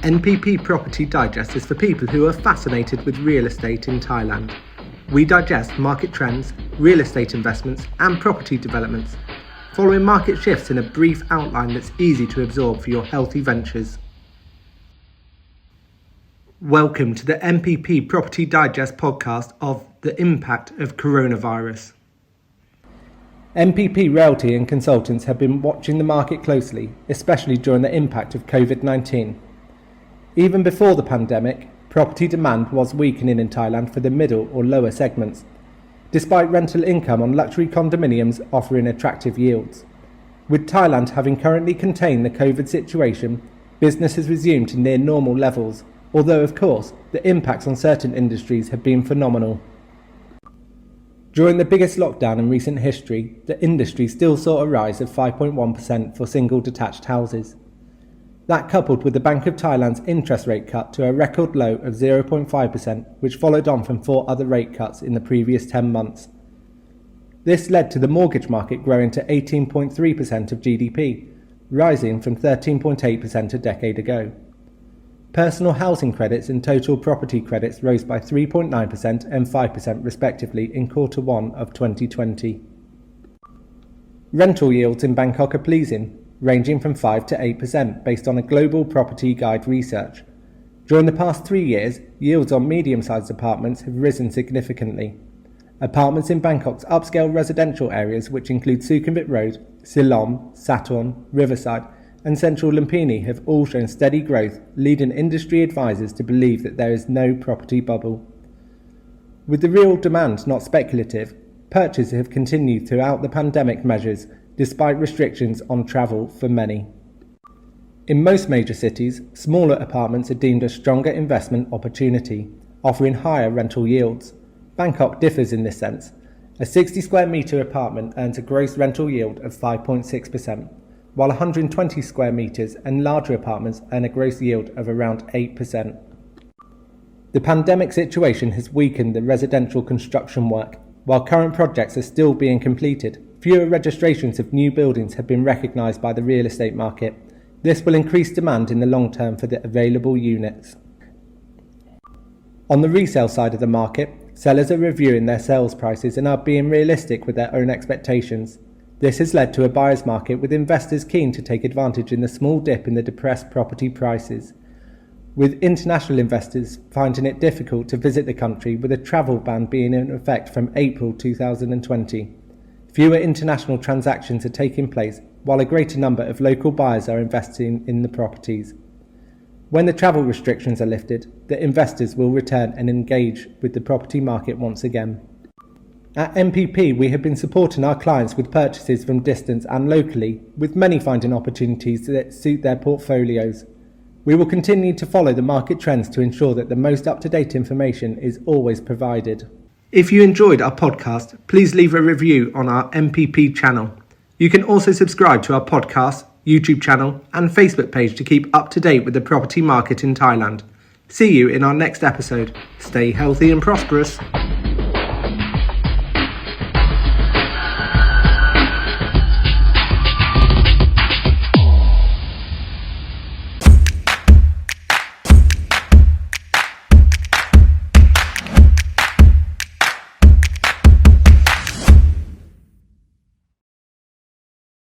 NPP Property Digest is for people who are fascinated with real estate in Thailand. We digest market trends, real estate investments and property developments, following market shifts in a brief outline that's easy to absorb for your healthy ventures. Welcome to the NPP Property Digest podcast of the impact of coronavirus. NPP Realty and Consultants have been watching the market closely, especially during the impact of COVID-19. Even before the pandemic, property demand was weakening in Thailand for the middle or lower segments, despite rental income on luxury condominiums offering attractive yields. With Thailand having currently contained the COVID situation, business has resumed to near normal levels, although of course the impacts on certain industries have been phenomenal. During the biggest lockdown in recent history, the industry still saw a rise of 5.1% for single detached houses. That coupled with the Bank of Thailand's interest rate cut to a record low of 0.5%, which followed on from 4 other rate cuts in the previous 10 months. This led to the mortgage market growing to 18.3% of GDP, rising from 13.8% a decade ago. Personal housing credits and total property credits rose by 3.9% and 5% respectively in Q1 of 2020. Rental yields in Bangkok are pleasing, ranging from 5 to 8% based on a global property guide research. During the past 3 years, yields on medium-sized apartments have risen significantly. Apartments in Bangkok's upscale residential areas, which include Sukhumvit Road, Siloam, Satorn, Riverside and Central Lumpini, have all shown steady growth, leading industry advisors to believe that there is no property bubble. With the real demand not speculative, purchases have continued throughout the pandemic measures, despite restrictions on travel for many. In most major cities, smaller apartments are deemed a stronger investment opportunity, offering higher rental yields. Bangkok differs in this sense. A 60 square metre apartment earns a gross rental yield of 5.6%, while 120 square metres and larger apartments earn a gross yield of around 8%. The pandemic situation has weakened the residential construction work. While current projects are still being completed, fewer registrations of new buildings have been recognised by the real estate market. This will increase demand in the long term for the available units. On the resale side of the market, sellers are reviewing their sales prices and are being realistic with their own expectations. This has led to a buyer's market with investors keen to take advantage in the small dip in the depressed property prices, with international investors finding it difficult to visit the country with a travel ban being in effect from April 2020. Fewer international transactions are taking place, while a greater number of local buyers are investing in the properties. When the travel restrictions are lifted, the investors will return and engage with the property market once again. At NPP, we have been supporting our clients with purchases from distance and locally, with many finding opportunities that suit their portfolios. We will continue to follow the market trends to ensure that the most up-to-date information is always provided. If you enjoyed our podcast, please leave a review on our NPP channel. You can also subscribe to our podcast, YouTube channel and Facebook page to keep up to date with the property market in Thailand. See you in our next episode. Stay healthy and prosperous.